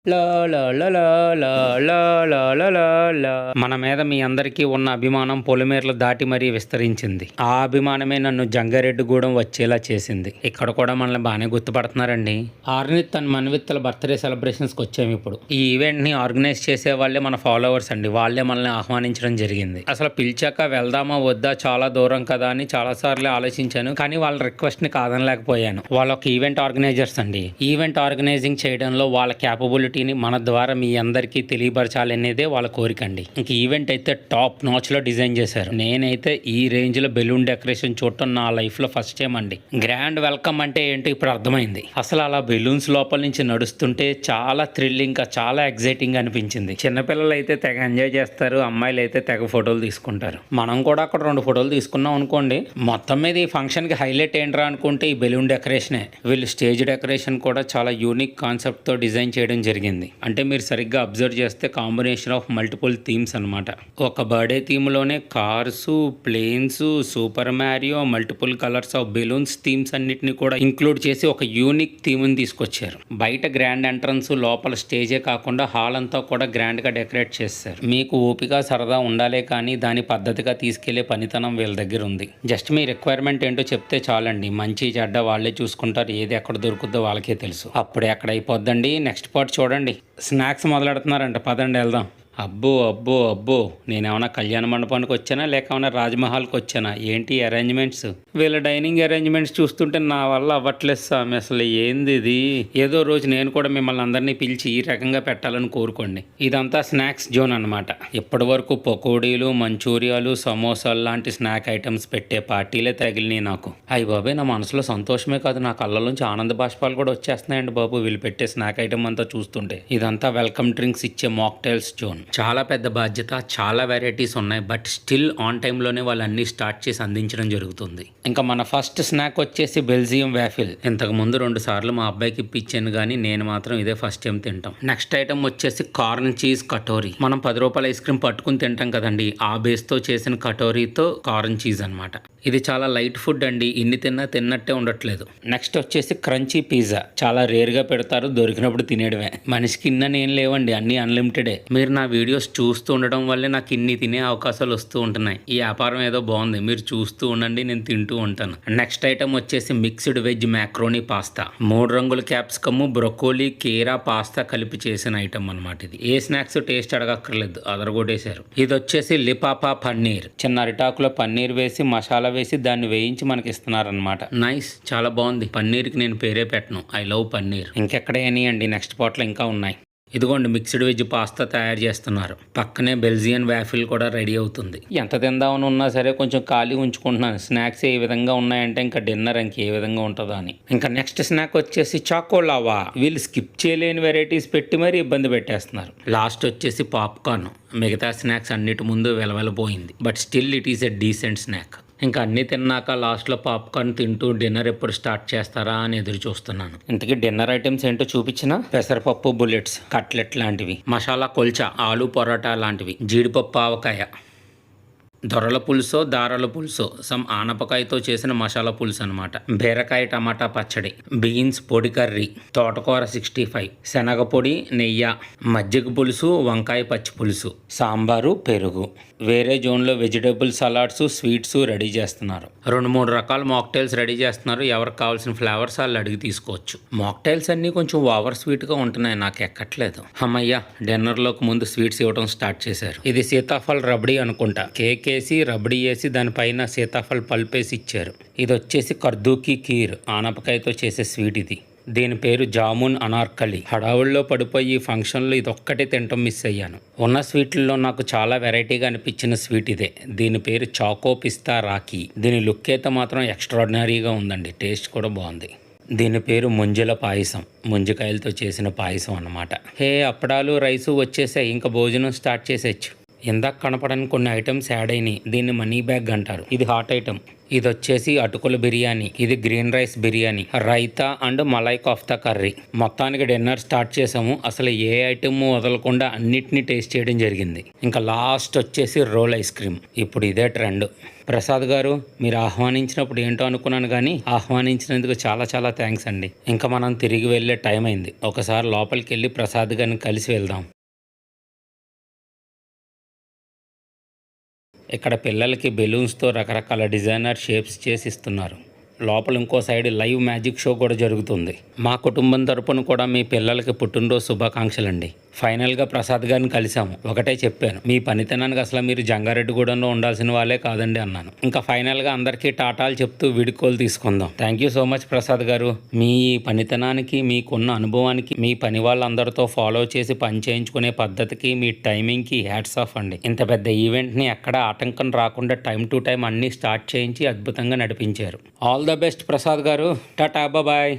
లా లా లా లా లా లా లా లా లా లా. మన మీద మీ అందరికీ ఉన్న అభిమానం పొలిమేరలు దాటి మరీ విస్తరించింది. ఆ అభిమానమే నన్ను జంగారెడ్డిగూడెం వచ్చేలా చేసింది. ఇక్కడ కూడా మనల్ని బాగానే గుర్తుపడుతున్నారండి. ఆర్నిత్ అండ్ మన్విత్తల బర్త్డే సెలబ్రేషన్స్కి వచ్చాము ఇప్పుడు. ఈ ఈవెంట్ ని ఆర్గనైజ్ చేసే వాళ్ళే మన ఫాలోవర్స్ అండి. వాళ్ళే మనల్ని ఆహ్వానించడం జరిగింది. అసలు పిలిచాక వెళ్దామా వద్దా, చాలా దూరం కదా అని చాలా సార్లు ఆలోచించాను. కానీ వాళ్ళ రిక్వెస్ట్ ని కాదనలేకపోయాను. వాళ్ళ ఒక ఈవెంట్ ఆర్గనైజర్స్ అండి. ఈవెంట్ ఆర్గనైజింగ్ చేయడంలో వాళ్ళ క్యాపబిలిటీ మన ద్వారా మీ అందరికీ తెలియపరచాలనేదే వాళ్ళ కోరిక అండి. ఇంక ఈవెంట్ అయితే టాప్ నాచ్ లో డిజైన్ చేశారు. నేనైతే ఈ రేంజ్ లో బెలూన్ డెకరేషన్ చూడటం నా లైఫ్ లో ఫస్ట్ టైం అండి. గ్రాండ్ వెల్కమ్ అంటే ఏంటో ఇప్పుడు అర్థమైంది. అసలు అలా బెలూన్స్ లోపల నుంచి నడుస్తుంటే చాలా థ్రిల్లింగ్ గా, చాలా ఎగ్జైటింగ్ అనిపించింది. చిన్నపిల్లలు అయితే తెగ ఎంజాయ్ చేస్తారు, అమ్మాయిలు అయితే తెగ ఫోటోలు తీసుకుంటారు. మనం కూడా అక్కడ 2 ఫోటోలు తీసుకున్నాం అనుకోండి. మొత్తం మీద ఈ ఫంక్షన్ కి హైలైట్ ఏంట్రా అనుకుంటే ఈ బెలూన్ డెకరేషనే. వీళ్ళు స్టేజ్ డెకరేషన్ కూడా చాలా యూనిక్ కాన్సెప్ట్ తో డిజైన్ చేయడం జరిగింది. అంటే మీరు సరిగ్గా అబ్జర్వ్ చేస్తే కాంబినేషన్ ఆఫ్ మల్టిపుల్ థీమ్స్ అనమాట. ఒక బర్త్డే థీమ్ లోనే cars, planes, super Mario, multiple colours of balloons themes అన్నిటిని కూడా ఇంక్లూడ్ చేసి ఒక యూనిక్ థీమ్ ని తీసుకొచ్చారు. బయట గ్రాండ్ ఎంట్రన్స్, లోపల స్టేజే కాకుండా హాల్ అంతా కూడా గ్రాండ్ గా డెకరేట్ చేశారు. మీకు ఓపిక సరదా ఉండాలే కానీ దాని పద్ధతిగా తీసుకెళ్లే పనితనం వీళ్ళ దగ్గర ఉంది. జస్ట్ మీ రిక్వైర్మెంట్ ఏంటో చెప్తే చాలండి. మంచి చెడ్డ వాళ్ళే చూసుకుంటారు. ఏది ఎక్కడ దొరుకుద్దో వాళ్ళకే తెలుసు. అప్పుడే ఎక్కడ అయిపోద్దండి. నెక్స్ట్ పార్ట్ చూడండి. స్నాక్స్ మొదలెడుతున్నారంట, పదండి వెళ్దాం. అబ్బో అబ్బో అబ్బో, నేనేమన్నా కళ్యాణ మండపానికి వచ్చానా లేక ఏమన్నా రాజ్మహల్కి వచ్చానా? ఏంటి అరేంజ్మెంట్స్? వీళ్ళ డైనింగ్ అరేంజ్మెంట్స్ చూస్తుంటే నా వల్ల అవ్వట్లేదు స్వామి. అసలు ఏంది ఇది? ఏదో రోజు నేను కూడా మిమ్మల్ని అందరినీ పిలిచి ఈ రకంగా పెట్టాలని కోరుకోండి. ఇదంతా స్నాక్స్ జోన్ అనమాట. ఇప్పటి వరకు పకోడీలు, మంచూరియాలు, సమోసాలు లాంటి స్నాక్ ఐటమ్స్ పెట్టే పార్టీలే తగిలినాయి నాకు. అయ్యి బాబాయ్, నా మనసులో సంతోషమే కాదు, నా కళ్ళలోంచి ఆనంద బాష్పాలు కూడా వచ్చేస్తున్నాయండి బాబు వీళ్ళు పెట్టే స్నాక్ ఐటమ్ అంతా చూస్తుంటే. ఇదంతా వెల్కమ్ డ్రింక్స్ ఇచ్చే మాక్టైల్స్ జోన్. చాలా పెద్ద బాధ్యత, చాలా వెరైటీస్ ఉన్నాయి. బట్ స్టిల్ ఆన్ టైంలోనే వాళ్ళు అన్ని స్టార్ట్ చేసి అందించడం జరుగుతుంది. ఇంకా మన ఫస్ట్ స్నాక్ వచ్చేసి బెల్జియం వ్యాఫిల్. ఇంతకు ముందు 2 సార్లు మా అబ్బాయికి ఇప్పించాను కానీ నేను మాత్రం ఇదే ఫస్ట్ టైం తింటాం. నెక్స్ట్ ఐటమ్ వచ్చేసి కార్న్ చీజ్ కటోరీ. మనం 10 రూపాయల ఐస్ క్రీమ్ పట్టుకుని తింటాం కదండి, ఆ బేస్ తో చేసిన కటోరీతో కార్న్ చీజ్ అనమాట. ఇది చాలా లైట్ ఫుడ్ అండి. ఇన్ని తిన్నట్టే ఉండట్లేదు. నెక్స్ట్ వచ్చేసి క్రంచీ పిజ్జా. చాలా రేర్ గా పెడతారు, దొరికినప్పుడు తినేయడమే. మనిషికి ఇన్నని ఏం లేవండి, అన్ని అన్లిమిటెడే. మీరు నా వీడియోస్ చూస్తూ ఉండడం వల్లే నాకు ఇన్ని తినే అవకాశాలు వస్తూ ఉంటున్నాయి. ఈ వ్యాపారం ఏదో బాగుంది, మీరు చూస్తూ ఉండండి, నేను తింటూ ఉంటాను. నెక్స్ట్ ఐటమ్ వచ్చేసి మిక్స్డ్ వెజ్ మ్యాక్రోనీ పాస్తా. 3 రంగుల క్యాప్సికమ్, బ్రొకోలీ, కీరా, పాస్తా కలిపి చేసిన ఐటమ్ అనమాట. ఇది ఏ స్నాక్స్ టేస్ట్ అడగక్కర్లేదు, అదరగొట్టేశారు. ఇది వచ్చేసి లిపాపా పన్నీర్. చిన్న అరిటాకులో పన్నీర్ వేసి మసాలా వేసి దాన్ని వేయించి మనకి ఇస్తున్నారనమాట. నైస్, చాలా బాగుంది. పన్నీర్కి నేను పేరే పెట్టను, ఐ లవ్ పన్నీర్. ఇంకెక్కడేని అండి, నెక్స్ట్ పాట్లో ఇంకా ఉన్నాయి. ఇదిగోండి మిక్స్డ్ వెజ్ పాస్తా తయారు చేస్తున్నారు. పక్కనే బెల్జియన్ వ్యాఫిల్ కూడా రెడీ అవుతుంది. ఎంత తిందామని ఉన్నా సరే కొంచెం ఖాళీ ఉంచుకుంటున్నాను. స్నాక్స్ ఏ విధంగా ఉన్నాయంటే ఇంకా డిన్నర్ ఇంకే విధంగా ఉంటుందో అని. ఇంకా నెక్స్ట్ స్నాక్ వచ్చేసి చాకోలావా. వీళ్ళు స్కిప్ చేయలేని వెరైటీస్ పెట్టి మరీ ఇబ్బంది పెట్టేస్తున్నారు. లాస్ట్ వచ్చేసి పాప్కార్న్. మిగతా స్నాక్స్ అన్నిటి ముందు వెలవెలపోయింది. But still it is a decent snack. ఇంకా అన్నీ తిన్నాక లాస్ట్లో పాప్కార్న్ తింటూ డిన్నర్ ఎప్పుడు స్టార్ట్ చేస్తారా అని ఎదురు చూస్తున్నాను. ఇంతకీ డిన్నర్ ఐటమ్స్ ఏంటో చూపించిన. పెసరపప్పు బుల్లెట్స్, కట్లెట్ లాంటివి, మసాలా కొల్చా, ఆలు పొరాటా లాంటివి, జీడిపప్పు ఆవకాయ, దొరల పులుసో దారాల పులుసో, సమ్ ఆనపకాయతో చేసిన మసాలా పులుసు అనమాట, బీరకాయ టమాటా పచ్చడి, బీన్స్ పొడి కర్రీ, తోటకూర 65, శనగ పొడి, నెయ్యి, మజ్జిగ పులుసు, వంకాయ పచ్చి పులుసు, సాంబారు, పెరుగు. వేరే జోన్లో వెజిటేబుల్ సలాడ్స్, స్వీట్స్ రెడీ చేస్తున్నారు. 2-3 రకాల మాక్టైల్స్ రెడీ చేస్తున్నారు. ఎవరికి కావాల్సిన ఫ్లేవర్స్ వాళ్ళు అడిగి తీసుకోవచ్చు. మాక్టైల్స్ అన్నీ కొంచెం ఓవర్ స్వీట్గా ఉంటున్నాయి, నాకు ఎక్కట్లేదు. అమ్మయ్య, డిన్నర్లోకి ముందు స్వీట్స్ ఇవ్వడం స్టార్ట్ చేశారు. ఇది సీతాఫల్ రబడీ అనుకుంటా. కేక్ వేసి రబడీ వేసి దానిపైన సీతాఫల్ పల్పేసి ఇచ్చారు. ఇది వచ్చేసి కర్దూకి కీర్, ఆనపకాయతో చేసే స్వీట్ ఇది. దీని పేరు జామున్ అనార్కలి. హడావుల్లో పడిపోయి ఈ ఫంక్షన్లో ఇదొక్కటే తింటాం మిస్ అయ్యాను. ఉన్న స్వీట్లలో నాకు చాలా వెరైటీగా అనిపించిన స్వీట్ ఇదే. దీని పేరు చాకో పిస్తా రాఖీ. దీని లుక్ అయితే మాత్రం ఎక్స్ట్రాడినరీగా ఉందండి, టేస్ట్ కూడా బాగుంది. దీని పేరు ముంజల పాయసం. ముంజకాయలతో చేసిన పాయసం అన్నమాట. హే, అప్పడాలు రైసు వచ్చేసాయి, ఇంకా భోజనం స్టార్ట్ చేసేచ్చు. ఇందాక కనపడని కొన్ని ఐటమ్స్ యాడ్ అయినాయి. దీన్ని మనీ బ్యాగ్ అంటారు. ఇది హాట్ ఐటమ్. ఇది వచ్చేసి అటుకుల బిర్యానీ, ఇది green rice biryani, raita and malai kofta curry. మొత్తానికి డిన్నర్ స్టార్ట్ చేసాము. అసలు ఏ ఐటమ్ వదలకుండా అన్నిటినీ టేస్ట్ చేయడం జరిగింది. ఇంకా లాస్ట్ వచ్చేసి రోల్ ఐస్ క్రీమ్. ఇప్పుడు ఇదే ట్రెండ్. ప్రసాద్ గారు, మీరు ఆహ్వానించినప్పుడు ఏంటో అనుకున్నాను, కానీ ఆహ్వానించినందుకు చాలా చాలా థ్యాంక్స్ అండి. ఇంకా మనం తిరిగి వెళ్ళే టైం అయింది. ఒకసారి లోపలికి వెళ్ళి ప్రసాద్ గారిని కలిసి వెళ్దాం. ఇక్కడ పిల్లలకి బెలూన్స్తో రకరకాల డిజైనర్ షేప్స్ చేసి ఇస్తున్నారు. లోపల ఇంకో సైడ్ లైవ్ మ్యాజిక్ షో కూడా జరుగుతుంది. మా కుటుంబం తరపున కూడా మీ పిల్లలకి పుట్టినరోజు శుభాకాంక్షలండి. ఫైనల్గా ప్రసాద్ గారిని కలిసాము. ఒకటే చెప్పాను, మీ పనితనానికి అసలు మీరు జంగారెడ్డిగూడెంలో ఉండాల్సిన వాళ్ళే కాదండి అన్నాను. ఇంకా ఫైనల్గా అందరికీ టాటాలు చెప్తూ విడుకోలు తీసుకుందాం. Thank you so much Prasad గారు. మీ పనితనానికి, మీకున్న అనుభవానికి, మీ పని వాళ్ళందరితో ఫాలో చేసి పని చేయించుకునే పద్ధతికి, మీ టైమింగ్కి హ్యాట్స్ ఆఫ్ అండి. ఇంత పెద్ద ఈవెంట్ని ఎక్కడ ఆటంకం రాకుండా టైం టు టైం అన్నీ స్టార్ట్ చేయించి అద్భుతంగా నడిపించారు. ఆల్ ద బెస్ట్ ప్రసాద్ గారు. టాటా, బాయ్.